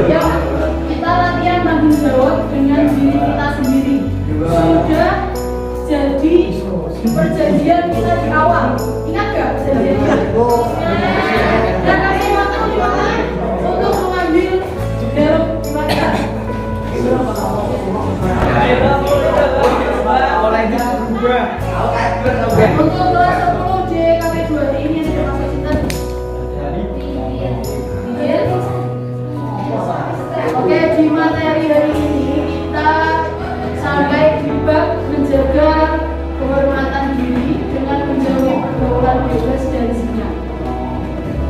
Yang kita latihan tanggung jawab dengan diri kita sendiri. Sudah jadi perjanjian kita di awal. Ingat gak perjanjiannya? Dan kami matang di mana untuk mengambil dalam keluarga. Untuk kelas 10 JKP 2 hari ini ada masuk kita. Oke, di materi hari ini kita sampai di bab menjaga kehormatan diri dengan menjauhi pergaulan bebas dan zina.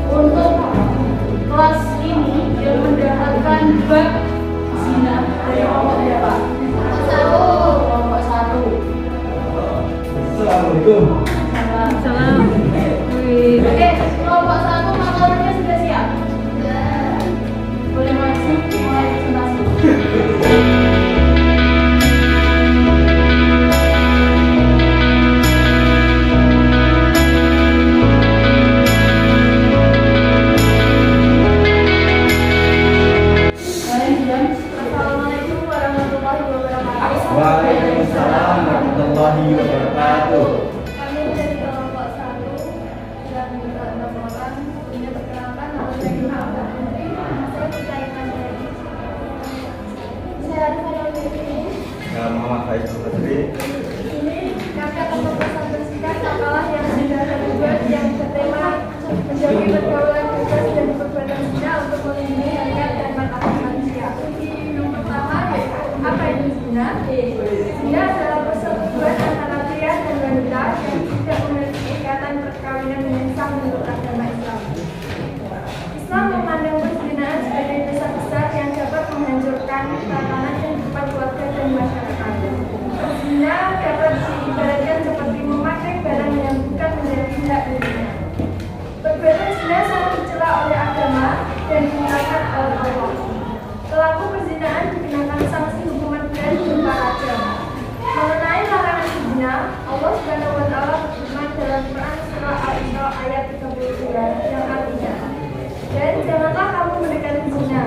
Untuk kelas ini yang mendapatkan bab zina dari kelompok berapa? Kelompok 1. Assalamualaikum. Salam. Oke, kelompok 1 materinya sudah siap? Boleh masuk mulai presentasi. Assalamualaikum warahmatullahi wabarakatuh. Waalaikumsalam warahmatullahi wabarakatuh. Kami dari kelompok 1 dan 6 orang ini perkenalkan nama saya Gina. Saya Tika Iman. Saya Arifah Yudhini. Muhammad Faisal Basri. Ini kami akan mempresentasikan makalah yang sudah terbuat yang bertema menjauhi pergaulan bebas dan perbuatan zina untuk melindungi harkat dan martabat manusia. Yang pertama yaitu apa itu zina? Zina adalah persetubuhan antara pria dan wanita yang tidak memiliki ikatan perkawinan dengan sah menurut agama Islam. Islam memandang perzinahan sebagai dosa besar yang dapat menghancurkan tatanan kehidupan keluarga dan masyarakat. Zina dapat diibaratkan seperti memakai barang yang bukan menjadi hak miliknya. Perbuatan zina sangat dicela oleh agama dan dinyatakan oleh Allah. Pelaku perzinahan dikenakan sanksi hukuman dan berupa rajam. Mengenai larangan zina, Allah Subhanahu wa Ta'ala berfirman dalam Quran surah Al-Isra ayat 39 yang artinya, dan janganlah kamu mendekati zina.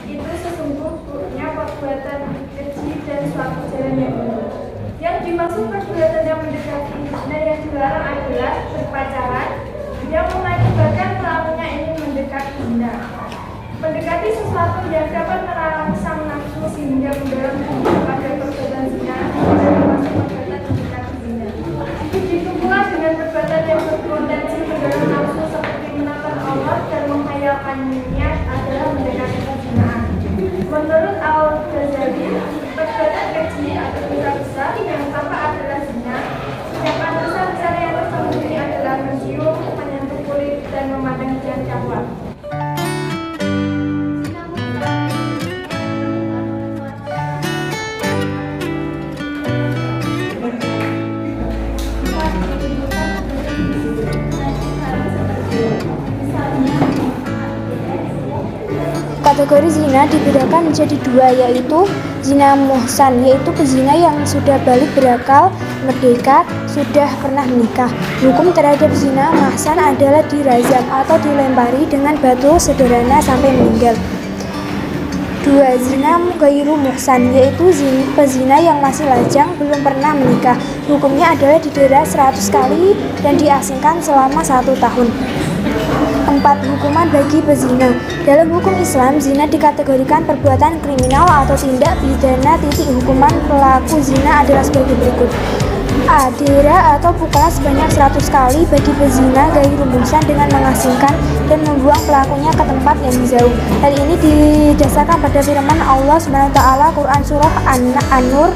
Itu sesungguhnya perbuatan keji dan suatu jalan yang buruk. Yang dimaksud perbuatan yang mendekati zina yang dilarang adalah berpacaran yang mengakibatkan pelakunya ingin mendekati zina. Mendekati sesuatu yang dapat merangsang nafsu sehingga mendorong pada perbuatan zina dan termasuk perbuatan mendekati zina. Begitu pula dengan perbuatan yang berpotensi mendorong nafsu seperti menatap Allah dan menghayalkan niat adalah mendekati perzinaan. Menurut Al-Ghazali, perbuatan keji atau dosa besar yang tampak adalah zina, sedangkan dosa besar yang tersembunyi adalah mencium, menyentuh kulit dan memandang dengan syahwat. Kategori zina dibedakan menjadi dua, yaitu zina muhsan, yaitu pezina yang sudah balik berakal, merdeka, sudah pernah menikah. Hukum terhadap zina muhsan adalah dirajam atau dilempari dengan batu sederhana sampai meninggal. Dua, zina ghairu muhsan, yaitu pezina yang masih lajang, belum pernah menikah. Hukumnya adalah didera 100 kali dan diasingkan selama 1 tahun. 4. Hukuman bagi pezina. Dalam hukum Islam, zina dikategorikan perbuatan kriminal atau tindak pidana. Hukuman pelaku zina adalah sebagai berikut. A. Dera atau pukulan sebanyak 100 kali bagi pezina ghairu muhsan dengan mengasingkan dan membuang pelakunya ke tempat yang jauh. Hal ini didasarkan pada firman Allah SWT Quran Surah An-Nur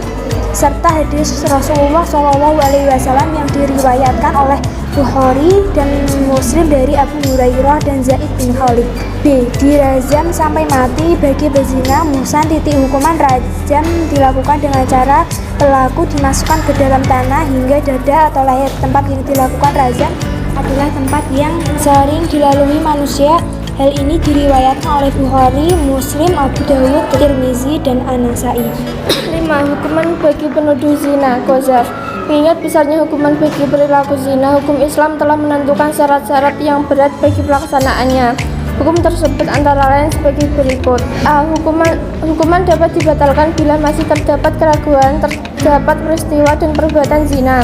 serta hadis Rasulullah SAW yang diriwayatkan oleh Bukhari dan Muslim dari Abu Hurairah dan Zaid bin Khalid. B. Dirajam sampai mati bagi pezina muhsan. Hukuman rajam dilakukan dengan cara pelaku dimasukkan ke dalam tanah hingga dada atau leher. Tempat yang dilakukan rajam adalah tempat yang sering dilalui manusia. Hal ini diriwayatkan oleh Bukhari, Muslim, Abu Dawud, Tirmizi, dan An-Nasai. 5. Hukuman bagi penuduh zina, qadzaf. Mengingat besarnya hukuman bagi perilaku zina, hukum Islam telah menentukan syarat-syarat yang berat bagi pelaksanaannya. Hukum tersebut antara lain sebagai berikut. A. Hukuman dapat dibatalkan bila masih terdapat keraguan terdapat peristiwa dan perbuatan zina.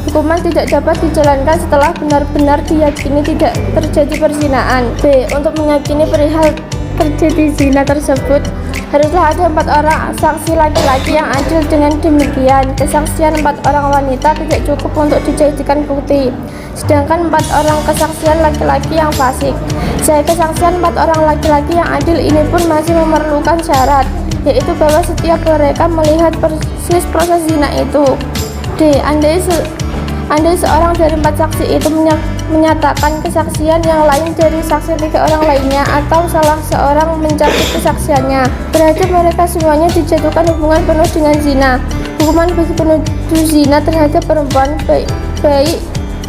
Hukuman tidak dapat dijalankan setelah benar-benar diyakini tidak terjadi perzinaan. B. Untuk meyakini perihal terjadi zina tersebut haruslah ada 4 orang saksi laki-laki yang adil. Dengan demikian, kesaksian 4 orang wanita tidak cukup untuk dijadikan bukti, sedangkan 4 orang kesaksian laki-laki yang fasik. Saya kesaksian 4 orang laki-laki yang adil ini pun masih memerlukan syarat, yaitu bahwa setiap mereka melihat persis proses zina itu. D. Andai seorang dari 4 saksi itu menyatakan kesaksian yang lain dari saksi 3 orang lainnya, atau salah seorang mencabut kesaksiannya, berarti mereka semuanya dijatuhkan hukuman penuh dengan zina. Hukuman bagi penuduh zina terhadap perempuan baik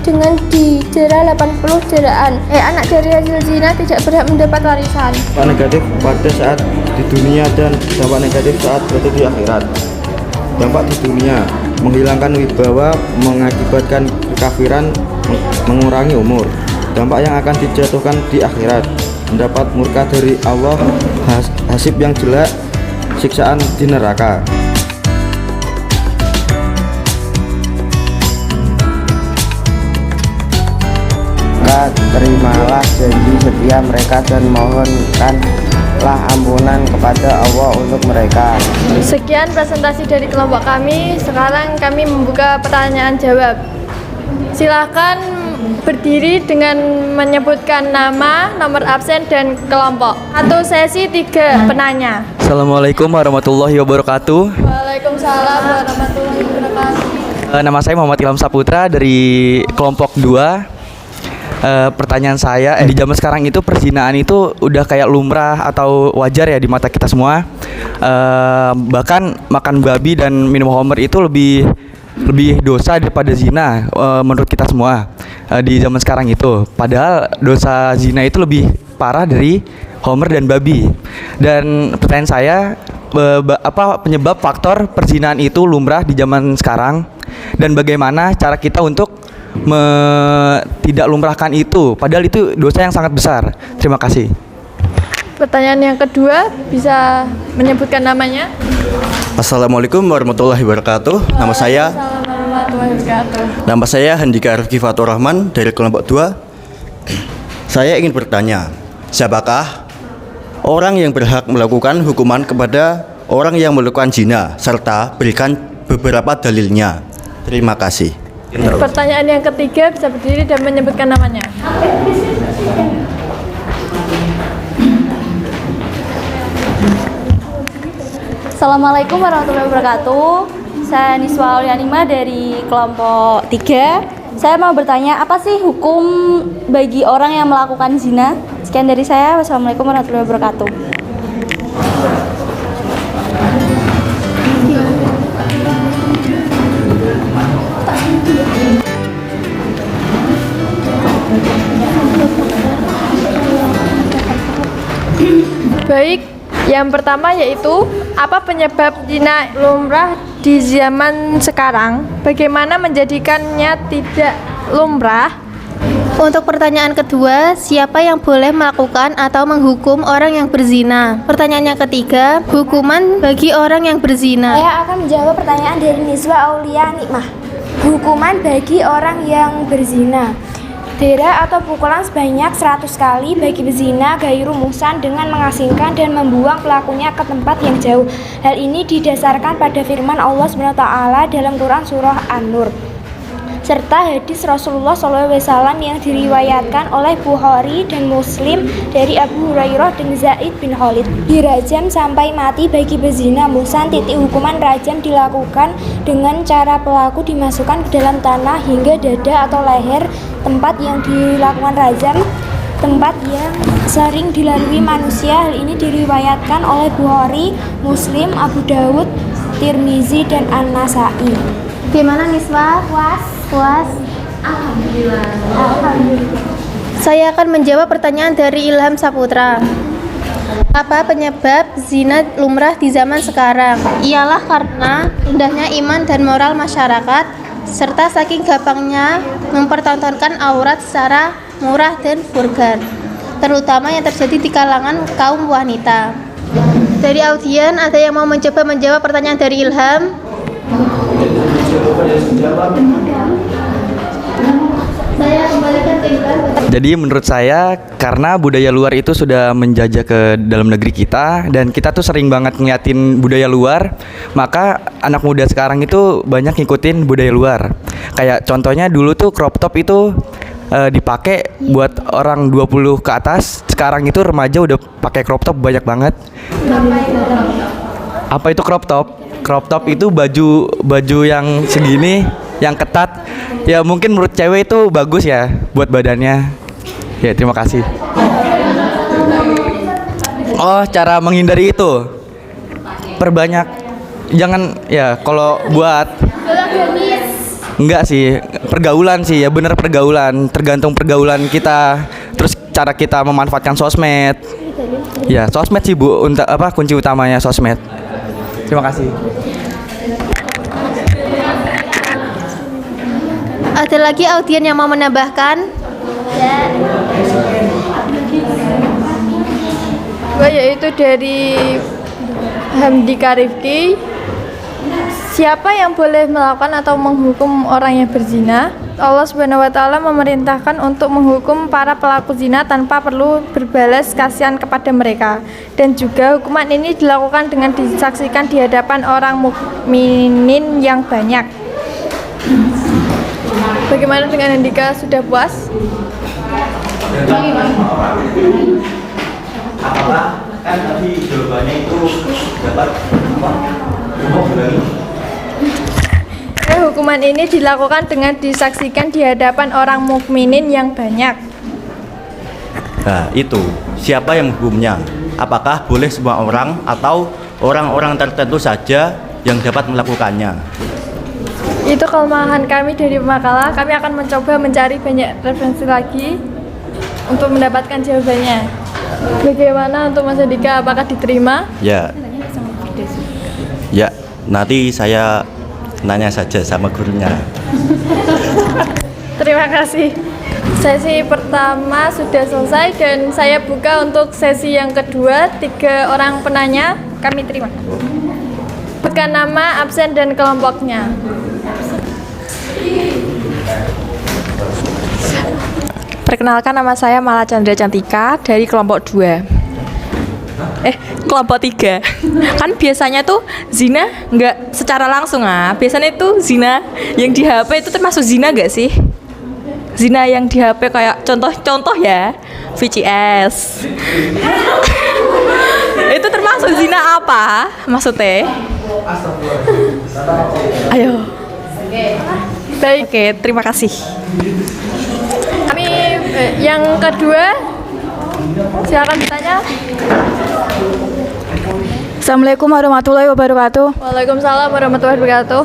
dengan didera 80 deraan. Anak dari hasil zina tidak berhak mendapat warisan. Dampak negatif pada saat di dunia dan dampak negatif saat berada di akhirat. Dampak di dunia: menghilangkan wibawa, mengakibatkan kekafiran, mengurangi umur. Dampak yang akan dijatuhkan di akhirat: mendapat murka dari Allah, hasib yang jelek, siksaan di neraka. Terimalah janji setia mereka dan mohonkanlah ampunan kepada Allah untuk mereka. Sekian presentasi dari kelompok kami. Sekarang kami membuka pertanyaan jawab. Silakan berdiri dengan menyebutkan nama, nomor absen, dan kelompok. Atau sesi 3 penanya. Assalamualaikum warahmatullahi wabarakatuh. Waalaikumsalam warahmatullahi wabarakatuh. Nama saya Muhammad Ilham Saputra dari kelompok 2. Pertanyaan saya, di zaman sekarang itu perzinaan itu udah kayak lumrah atau wajar ya di mata kita semua. Bahkan makan babi dan minum khamr itu lebih dosa daripada zina menurut kita semua di zaman sekarang itu. Padahal dosa zina itu lebih parah dari khamr dan babi. Dan pertanyaan saya, apa penyebab faktor perzinaan itu lumrah di zaman sekarang, dan bagaimana cara kita untuk tidak lumrahkan itu, padahal itu dosa yang sangat besar. Terima kasih. Pertanyaan yang kedua, bisa menyebutkan namanya? Assalamualaikum warahmatullahi wabarakatuh. Nama saya Handika Rifki Fatur Rahman dari kelompok 2. Saya ingin bertanya, siapakah orang yang berhak melakukan hukuman kepada orang yang melakukan zina, serta berikan beberapa dalilnya. Terima kasih. Pertanyaan yang ketiga, bisa berdiri dan menyebutkan namanya. Assalamualaikum warahmatullahi wabarakatuh. Saya Niswa Aulianima dari kelompok 3. Saya mau bertanya, apa sih hukum bagi orang yang melakukan zina? Sekian dari saya. Wassalamualaikum warahmatullahi wabarakatuh. Baik, yang pertama yaitu apa penyebab zina lumrah di zaman sekarang? Bagaimana menjadikannya tidak lumrah? Untuk pertanyaan kedua, siapa yang boleh melakukan atau menghukum orang yang berzina? Pertanyaan yang ketiga, hukuman bagi orang yang berzina. Saya akan menjawab pertanyaan dari Niswa Aulia Nikmah. Hukuman bagi orang yang berzina: dera atau pukulan sebanyak 100 kali bagi bezina gairu muhsan dengan mengasingkan dan membuang pelakunya ke tempat yang jauh. Hal ini didasarkan pada firman Allah SWT dalam Quran Surah An-Nur, serta hadis Rasulullah SAW yang diriwayatkan oleh Bukhari dan Muslim dari Abu Hurairah dan Zaid bin Khalid. Dirajam sampai mati bagi bezina muhsan. Hukuman rajam dilakukan dengan cara pelaku dimasukkan ke dalam tanah hingga dada atau leher tempat yang dilakukan rajam, tempat yang sering dilalui manusia. Hal ini diriwayatkan oleh Bukhari, Muslim, Abu Dawud, Tirmizi, dan An-Nasai. Gimana Niswa? Puas? Alhamdulillah. Saya akan menjawab pertanyaan dari Ilham Saputra. Apa penyebab zina lumrah di zaman sekarang? Ialah karena rendahnya iman dan moral masyarakat, serta saking gampangnya mempertontonkan aurat secara murah dan vulgar. terutama yang terjadi di kalangan kaum wanita. Dari audien, ada yang mau mencoba menjawab pertanyaan dari Ilham? Saya kembalikan ke Ilham. Jadi menurut saya karena budaya luar itu sudah menjajah ke dalam negeri kita dan kita tuh sering banget ngeliatin budaya luar, maka anak muda sekarang itu banyak ngikutin budaya luar. Kayak contohnya dulu tuh crop top itu dipakai buat orang 20 ke atas. Sekarang itu remaja udah pakai crop top banyak banget. Apa itu crop top? Crop top itu baju yang segini, yang ketat. Ya mungkin menurut cewek itu bagus ya buat badannya. Ya terima kasih. Oh, cara menghindari itu perbanyak. Jangan ya kalau buat enggak sih, pergaulan sih ya, bener pergaulan, tergantung pergaulan kita. Terus cara kita memanfaatkan sosmed. Ya, sosmed sih Bu, untuk apa kunci utamanya sosmed. Terima kasih. Ada lagi audien yang mau menambahkan? Yaitu dari Hamdika Rifki. Siapa yang boleh melakukan atau menghukum orang yang berzina? Allah Subhanahu wa taala memerintahkan untuk menghukum para pelaku zina tanpa perlu berbalas kasihan kepada mereka. Dan juga hukuman ini dilakukan dengan disaksikan di hadapan orang mukminin yang banyak. Bagaimana dengan Handika, sudah puas? Apakah kan tadi jawabannya itu dapat Hukuman ini dilakukan dengan disaksikan di hadapan orang mukminin yang banyak. Nah, itu siapa yang menghukumnya? Apakah boleh semua orang atau orang-orang tertentu saja yang dapat melakukannya? Itu kelemahan kami dari makalah. Kami akan mencoba mencari banyak referensi lagi untuk mendapatkan jawabannya. Bagaimana untuk Mas Handika? Apakah diterima? Ya, nanti saya nanya saja sama gurunya. Terima kasih. Sesi pertama sudah selesai dan saya buka untuk sesi yang kedua. 3 orang penanya kami terima. Sebutkan nama, absen, dan kelompoknya. Perkenalkan, nama saya Mala Chandra Cantika dari kelompok 2. Kelompok 3. Kan biasanya tuh zina nggak secara langsung biasanya itu zina yang di HP itu termasuk zina nggak sih? Zina yang di HP kayak contoh ya VCS. Itu termasuk zina apa maksudnya? Ayo. Baik. Oke, terima kasih. Kami yang kedua, silakan bertanya. Assalamualaikum warahmatullahi wabarakatuh. Waalaikumsalam warahmatullahi wabarakatuh.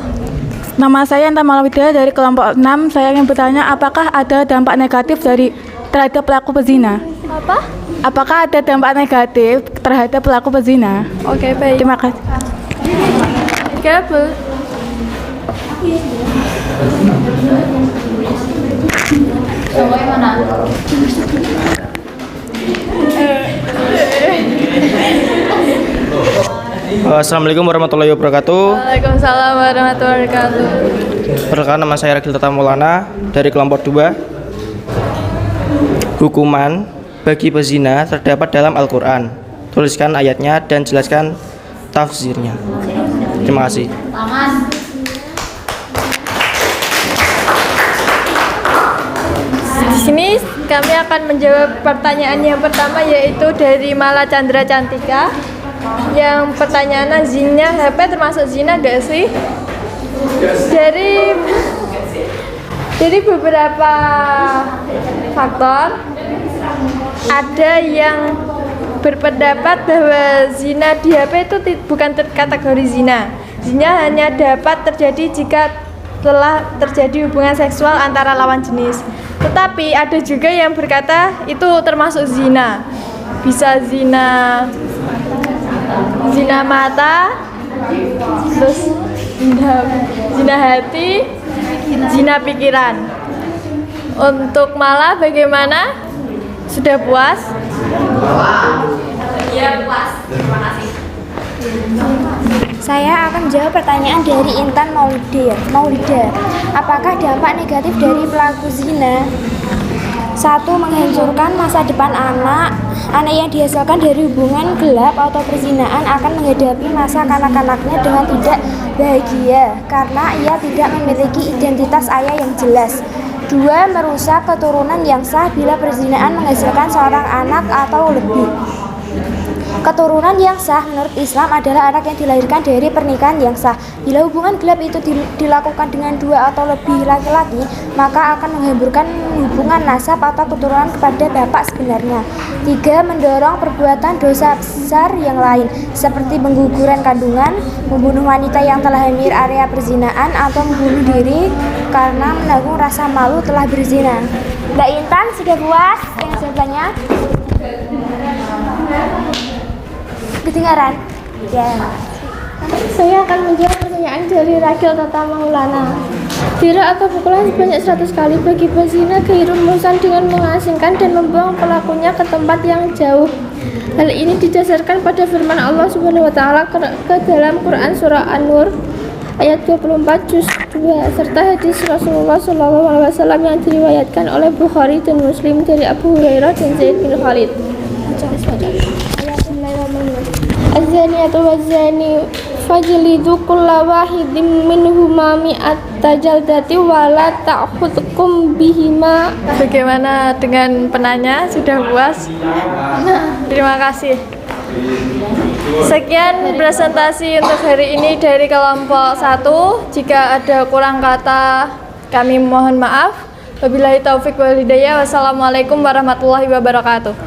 Nama saya Intan Malawida dari kelompok 6. Saya ingin bertanya, apakah ada dampak negatif terhadap pelaku pezina? Apa? Apakah ada dampak negatif terhadap pelaku pezina? Oke, baik. Terima kasih. Kabel. Assalamualaikum warahmatullahi wabarakatuh. Waalaikumsalam warahmatullahi wabarakatuh. Perkenalkan, nama saya Ragil Tata Maulana dari kelompok 2. Hukuman bagi pezina terdapat dalam Al-Quran. Tuliskan ayatnya dan jelaskan tafsirnya. Terima kasih. Di sini kami akan menjawab pertanyaan yang pertama, yaitu dari Mala Chandra Cantika. Yang pertanyaannya, zina HP termasuk zina gak sih? Dari beberapa faktor, ada yang berpendapat bahwa zina di HP itu bukan kategori zina. Zina hanya dapat terjadi jika telah terjadi hubungan seksual antara lawan jenis. Tetapi ada juga yang berkata itu termasuk zina. Bisa zina mata, terus zina hati, zina pikiran. Untuk Mala bagaimana? Sudah puas? Iya, puas. Terima kasih. Saya akan menjawab pertanyaan dari Intan Maulida. Apakah dampak negatif dari pelaku zina? 1. Menghancurkan masa depan anak. Anak yang dihasilkan dari hubungan gelap atau perzinaan akan menghadapi masa kanak-kanaknya dengan tidak bahagia karena ia tidak memiliki identitas ayah yang jelas. 2. Merusak keturunan yang sah bila perzinaan menghasilkan seorang anak atau lebih. Keturunan yang sah menurut Islam adalah anak yang dilahirkan dari pernikahan yang sah. Bila hubungan gelap itu dilakukan dengan 2 atau lebih laki-laki, maka akan menghamburkan hubungan nasab atau keturunan kepada bapak sebenarnya. 3. Mendorong perbuatan dosa besar yang lain, seperti penggugurkan kandungan, membunuh wanita yang telah hamil area perzinaan, atau membunuh diri karena menanggung rasa malu telah berzina. Mbak Intan, sudah puas dengan jawabannya? Kedengaran? Ya. Saya akan menjawab pertanyaan dari Rachel Tata Maulana. Dira atau pukulan sebanyak 100 kali bagi pezina keirumusan dengan mengasingkan dan membuang pelakunya ke tempat yang jauh. Hal ini didasarkan pada firman Allah Subhanahu wa taala ke dalam Quran surah An-Nur ayat 24 juz 2 serta hadis Rasulullah SAW yang diriwayatkan oleh Bukhari dan Muslim dari Abu Hurairah dan Zaid bin Khalid. Az-zaniyatu waz-zani fajlidu kulla wahidin minhuma mi'ata jaldati wa la ta'khudhukum bihima. Bagaimana dengan penanya? Sudah puas? Terima kasih. Sekian presentasi untuk hari ini dari kelompok 1. Jika ada kurang kata, kami mohon maaf. Wabillahi taufik wal hidayah. Wassalamualaikum warahmatullahi wabarakatuh.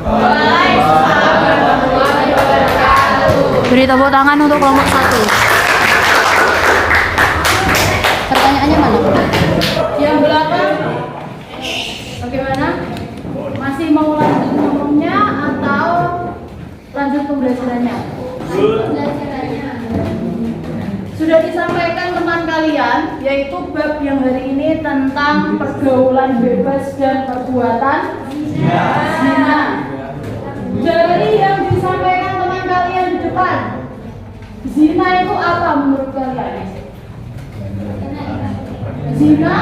Beri tepuk tangan untuk kelompok 1. Pertanyaannya mana? Yang belakang bagaimana? Masih mau lanjut ngomongnya atau lanjut pembelajarannya? Sudah disampaikan teman kalian, yaitu bab yang hari ini tentang pergaulan bebas dan perbuatan zina. Dari yang disampaikan teman kalian di depan, zina itu apa menurut kalian? Zina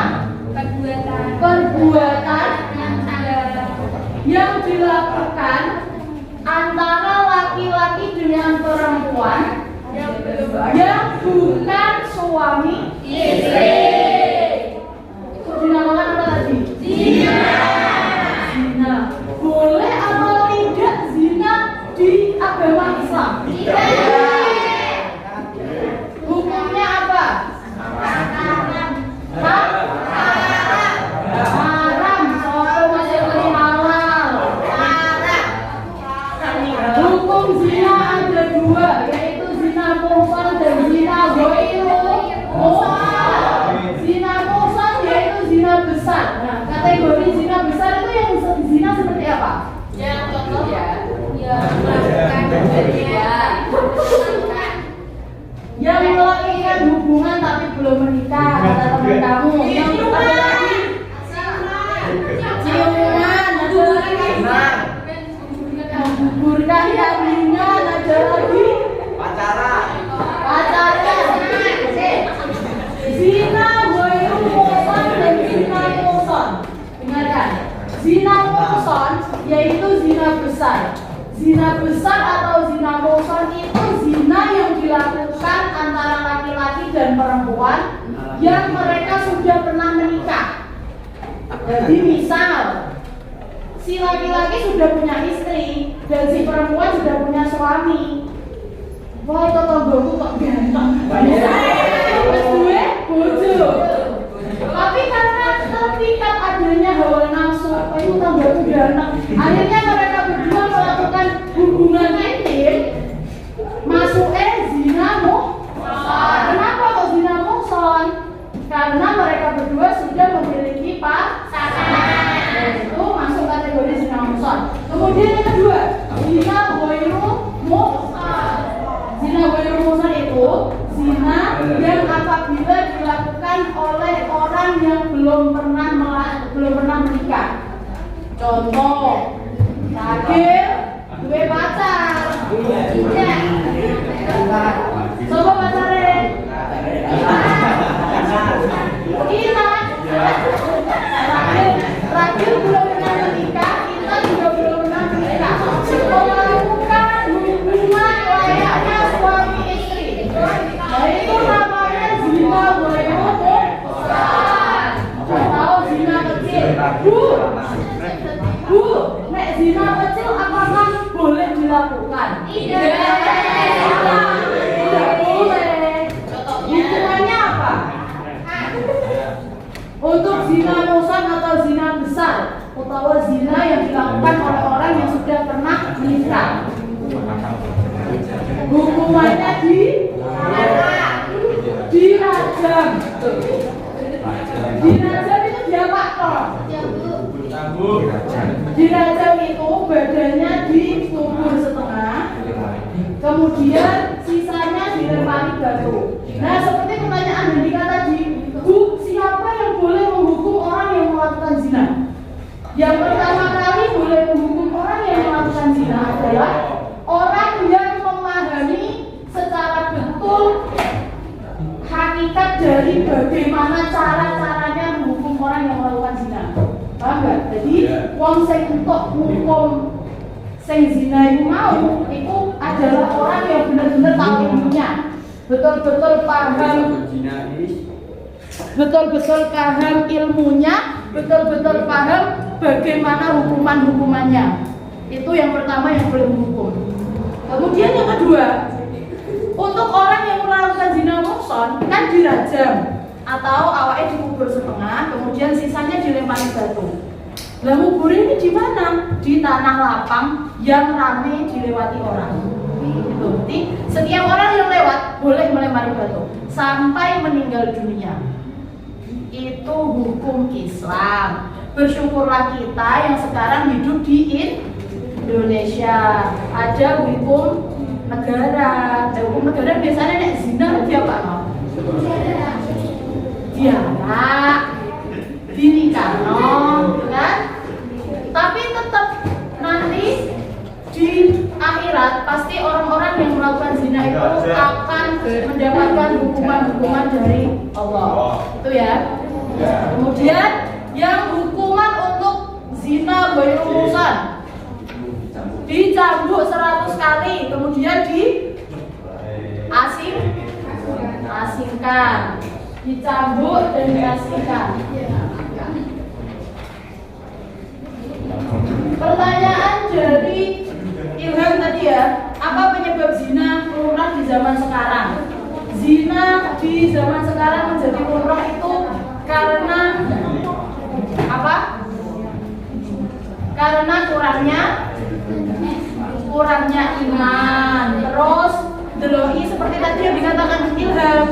perbuatan yang dilakukan antara laki-laki dengan perempuan yang bukan suami istri. Itu dinamakan apa tadi? Zina. Zina. Boleh atau tidak zina di agama Islam? Tidak. Hukumnya apa? Haram. Soal masih halal. Hukum zina ada 2, yaitu zina muhsan dan zina ghairu muhsan. Zina muhsan yaitu zina besar. Nah, kategori zina besar itu yang zina seperti apa? Yang contoh ya. Yang melakukan hubungan tapi belum menikah, kata teman kamu. Yang ada lagi ciuman, ada lagi menggugurkan kandungan, ada lagi pacaran. Zina ghairu muhsan dan zina muhsan. Dengarkan. Zina muhsan yaitu zina besar. Zina besar atau zina muhsan itu zina yang dilakukan antara laki-laki dan perempuan yang mereka sudah pernah menikah. Jadi misal si laki-laki sudah punya istri dan si perempuan sudah punya suami. Wah, itu tonggoku kok ganteng. Terus gue bodoh. Tapi karena ketika adanya hawa nafsu, itu tonggoku ganteng. Akhirnya mereka berdua melakukan hubungan intim. Masuknya zina muhsan. Kenapa kok zina muhsan? Karena mereka berdua sudah memiliki pasangan. Itu masuk kategori zina muhsan. Kemudian yang kedua, zina ghairu muhsan. Zina ghairu muhsan itu zina yang apabila dilakukan oleh orang yang belum pernah menikah. Contoh, takir, Coba pacare. Ina. Terakhir belum pernah menikah, kita juga belum pernah menikah. Melakukan hubungan layaknya suami istri. Nah itu namanya zina berumur atau zina kecil. Bu, nek zina kecil apakah boleh dilakukan? Tidak boleh. Hitungannya apa? Untuk zina nosan atau zina besar, atau zina yang dilakukan oleh orang yang sudah pernah menikah, hukumannya dirajam. Dirajam itu diapa toh? Dirajam itu badannya dikubur setengah, kemudian sisanya dilempari batu. Nah seperti pertanyaan Hendika tadi, Bu, siapa yang boleh menghukum orang yang melakukan zina? Yang pertama kali boleh menghukum orang yang melakukan zina adalah orang yang memahami secara betul hakikat dari bagaimana cara-caranya menghukum orang yang melakukan zina. Paham nggak? Jadi wong sing untuk hukum sing zina itu mau itu adalah orang yang benar-benar tahu ilmunya, betul-betul paham ilmunya, betul-betul paham bagaimana hukuman-hukumannya. Itu yang pertama yang boleh menghukum. Kemudian yang kedua, untuk orang yang melakukan zina muhson kan dirajam atau awalnya dikubur setengah, kemudian sisanya dilempari batu. Lah kubur ini di mana? Di tanah lapang yang ramai dilewati orang. Itu. Jadi setiap orang yang lewat boleh melempari batu sampai meninggal dunia. Itu hukum Islam. Bersyukurlah kita yang sekarang hidup di Indonesia. Ada hukum negara. Hukum negara biasanya nek zina dia apa mau? Diarak, dinikahno, kan? Tapi tetap nanti di akhirat pasti orang-orang yang melakukan zina itu akan mendapatkan hukuman-hukuman dari Allah. Itu ya. Kemudian yang hukuman untuk zina berumusan dicambuk 100 kali, kemudian asingkan, dicambuk dan diasingkan. Pertanyaan dari Ilham tadi ya, apa penyebab zina lumrah di zaman sekarang? Zina di zaman sekarang menjadi lumrah itu karena apa? Karena kurangnya iman. Terus delohi seperti tadi yang dikatakan Ilham.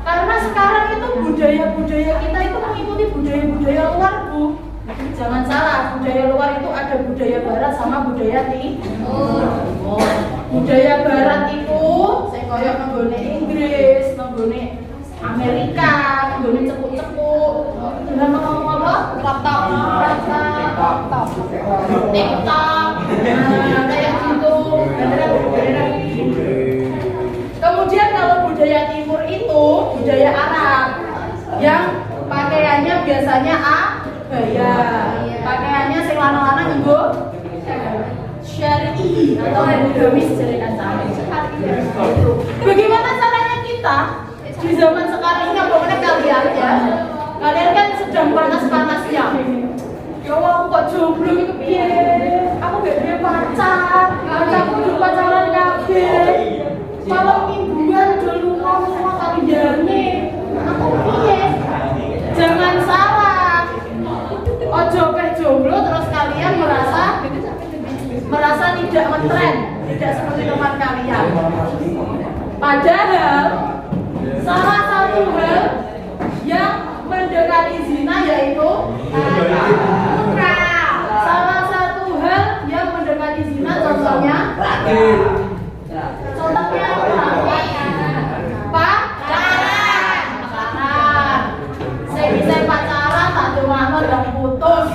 Karena sekarang itu budaya-budaya kita itu mengikuti budaya-budaya luar, Bu. Jangan salah, budaya luar itu ada budaya barat sama budaya timur. Budaya barat itu saya koyok menggone Inggris, menggone Amerika, menggone cepuk-cepuk. Dengan ngomong apa? Laptop, TikTok, kayak gitu. Kemudian kalau budaya timur itu budaya Arab yang pakaiannya biasanya abaya, pakaiannya sing lanang-lanang nggo syar'i atau monogamis jadi kancane. Bagaimana caranya kita di zaman sekarang ini, apalagi kalian ya? Kalian kan sedang panas-panasnya. Ya aku kok jomblo iki piye? Aku gak punya pacar, pacarku udah pacaran kabeh. Malam mingguan udah lunga semua kaliane. Aku piye? Jangan salah. Ojo kayak jomblo terus kalian merasa tidak ngetren, tidak seperti teman kalian. Padahal salah satu hal yang mendekati zina yaitu salah satu hal yang mendekati zina contohnya pacaran. Saya bisa pacaran tak cuma dan putus.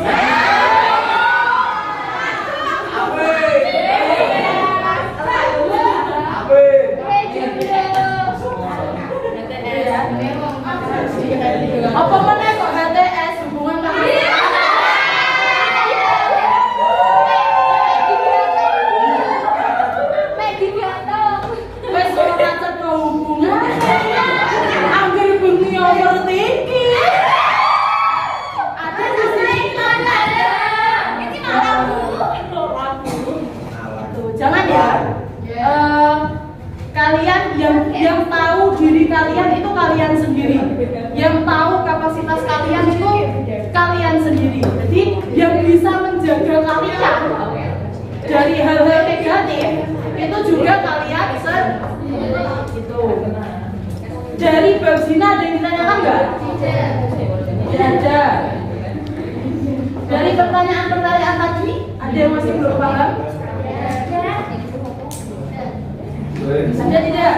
Jangan ya. Kalian yang tahu diri kalian itu kalian sendiri. Yang tahu kapasitas kalian itu kalian sendiri. Jadi yang bisa menjaga kalian dari hal-hal negatif itu juga kalian sendiri. Itu. Dari bab zina ada yang ditanyakan nggak? Tidak ada. Dari pertanyaan-pertanyaan tadi ada yang masih belum paham? Sudah tidak?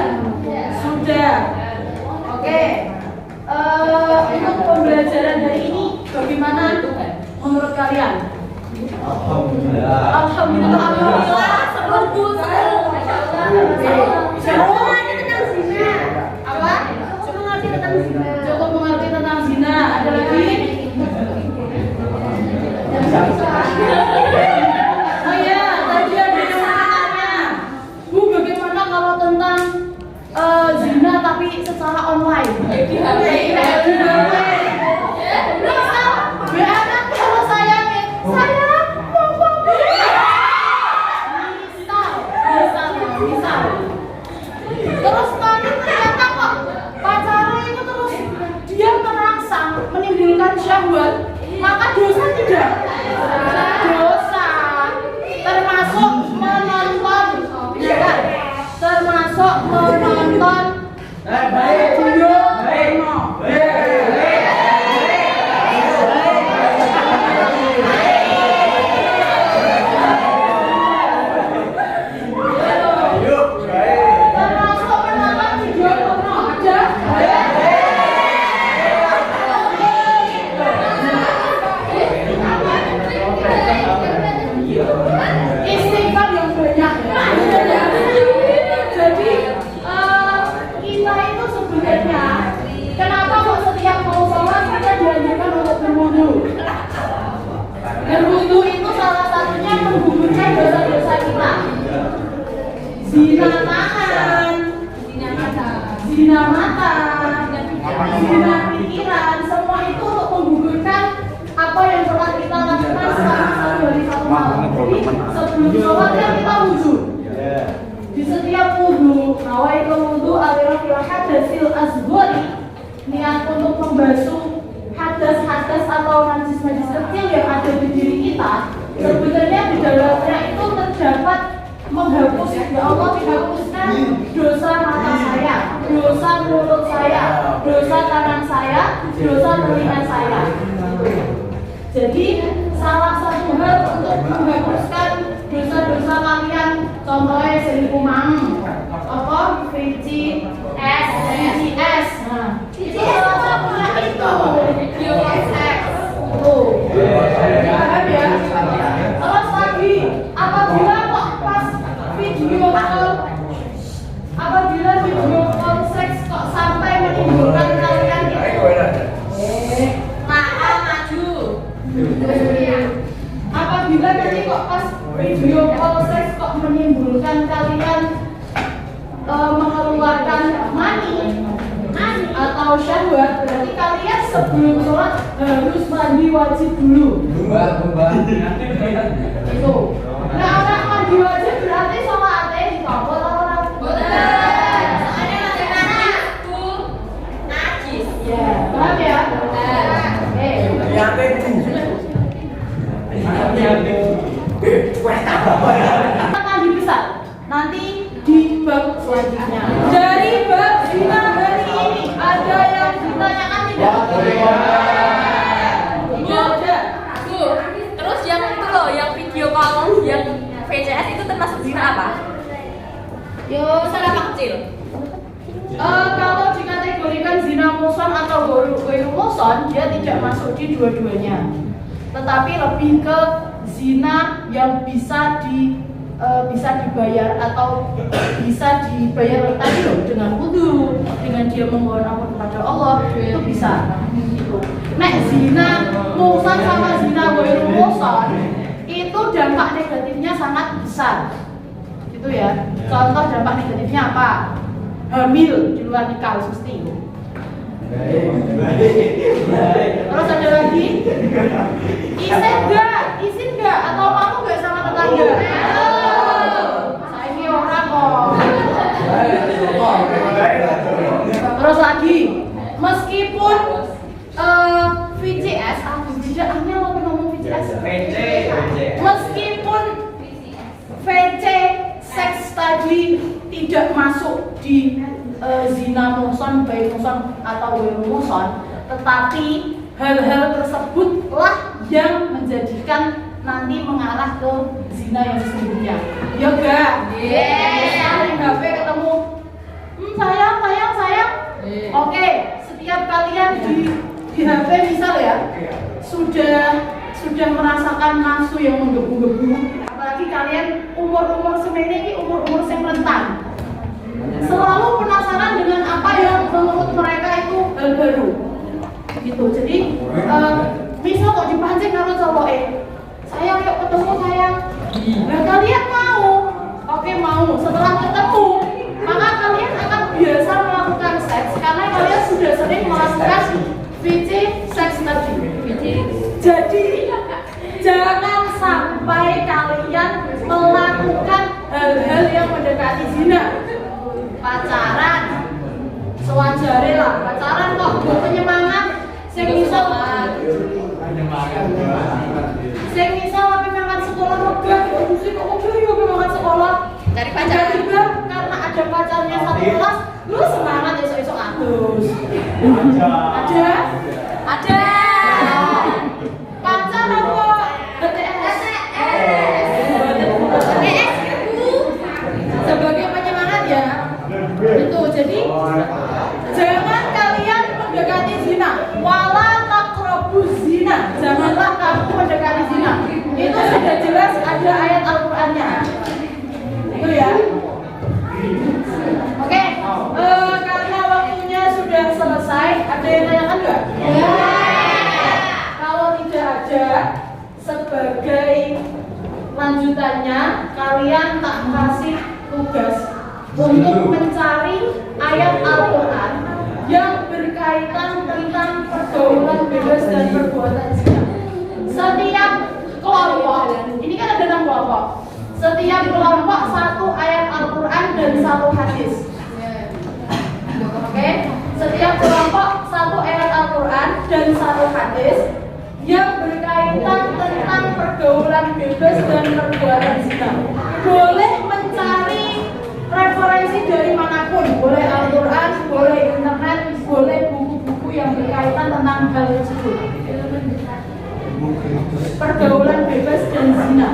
Sudah. Oke. Untuk pembelajaran hari ini bagaimana menurut kalian? Alhamdulillah. Seru. Apa? Cukup mengerti tentang zina. Ada lagi? Oh ya, tadi ada yang bertanya, Bu, bagaimana kalau tentang zina tapi secara online? Misal, anak kalau saya misal. Terus tadi ternyata kok pacarnya itu terus dia merangsang menimbulkan syahwat, maka dosa tidak? Dosa, termasuk menonton, termasuk menonton video porno. Termasuk menonton video porno ada? Istighfar yang banyak. Jadi kita itu sebenarnya kenapa kok setiap mau sholat kita dianjurkan untuk berwudu? Berwudu itu salah satunya menggugurkan dosa-dosa kita. Zina tangan, zina mata, zina pikiran, semua itu untuk menggugurkan apa yang telah kita lakukan selama satu hari satu malam. Jadi sebelum sholat kan kita wudu. Di setiap wudu, nawaitul wudu adalah fil hadasil asghari, niat untuk membasuh hadas-hadas atau najis-najis kecil yang ada di diri kita. Sebenarnya di dalamnya itu terdapat menghapus, ya Allah menghapuskan dosa mata saya, dosa mulut saya, dosa tangan saya, dosa telinga saya. Jadi salah satu hal untuk menghapuskan dosa-dosa kalian, contohnya selingkuh mang, apa, VCS, itu salah satunya itu, VCS, paham ya? Terus lagi, apabila video call seks kok sampai menimbulkan kalian maju. Apabila nanti kok pas video call seks kok menimbulkan kalian mengeluarkan mani atau syahwat, berarti kalian sebelum sholat harus mandi wajib dulu. Itu. Nah, orang mandi wajib berarti sholatnya ditompol atau orang? Soalnya bagaimana? Najis. Ya, paham ya? Mandi besar. Nanti di bab selanjutnya. Dari bab zina hari ini ada yang ditanyakan tidak? Terus yang itu loh, yang video call, yang VCS itu termasuk zina apa? Yo, Salah kecil. kalau dikategorikan zina muhsan atau ghairu muhsan, dia tidak masuk di dua-duanya. Tetapi lebih ke zina yang bisa dibayar atau bisa dibayar tadi loh, dengan wudu, dengan dia memohon ampun kepada Allah, itu bisa. Nek zina muhsan sama zina ghairu muhsan itu dampak negatifnya sangat besar. Gitu ya. Contoh dampak negatifnya apa? Hamil di luar nikah mesti. Terus ada lagi? Izin enggak atau kamu enggak sama tetangga? tidak masuk di zina muhsan, baik muhsan atau ghairu muhsan, tetapi hal-hal tersebutlah yang menjadikan nanti mengarah ke zina yang sesungguhnya. Ya enggak? Misalnya HP ketemu, sayang. Oke, setiap kalian di HP misal ya, sudah merasakan nafsu yang menggebu-gebu, apalagi kalian umur semene ini umur yang rentan, selalu penasaran dengan apa yang menurut mereka itu hal baru gitu. Jadi misal kok dipancing karo cowok sayang yuk ketemu sayang, nah kalian mau, oke mau, setelah ketemu maka kalian akan biasa melakukan seks karena kalian sudah sering melakukan fisik seks tadi. Jadi jangan sampai kalian melakukan hal-hal yang mendekati zina. Pacaran sewajarnya lah, pacaran kok buat penyemangat. Sing misal tapi makan sekolah megah, musik kok megah ya makan sekolah. Dari pacar juga karena ada pacarnya satu kelas, lu semangat esok-esok atus. Ada. Pacar apa? BTS. Sebagai penyemangat ya. Itu jadi jangan kalian mendekati zina. Wala taqrabuz zina. Janganlah kamu mendekati zina. Itu sudah jelas ada ayat Al-Qur'annya. Itu ya. Oke, karena waktunya sudah selesai, ada yang tanyakan nggak? Ya. Kalau tidak ada, sebagai lanjutannya kalian tak kasih tugas untuk mencari ayat Al-Quran yang berkaitan tentang pergaulan bebas dan perbuatan zina. Setiap kelompok, ini kan ada 6 kelompok. Setiap kelompok satu ayat Al-Quran dan satu hadis. Oke? Setiap kelompok satu ayat Al-Quran dan satu hadis yang berkaitan tentang pergaulan bebas dan perbuatan zina. Boleh mencari referensi dari manapun, boleh Al-Quran, boleh internet, boleh buku-buku yang berkaitan tentang hal tersebut. Pergaulan bebas dan zina.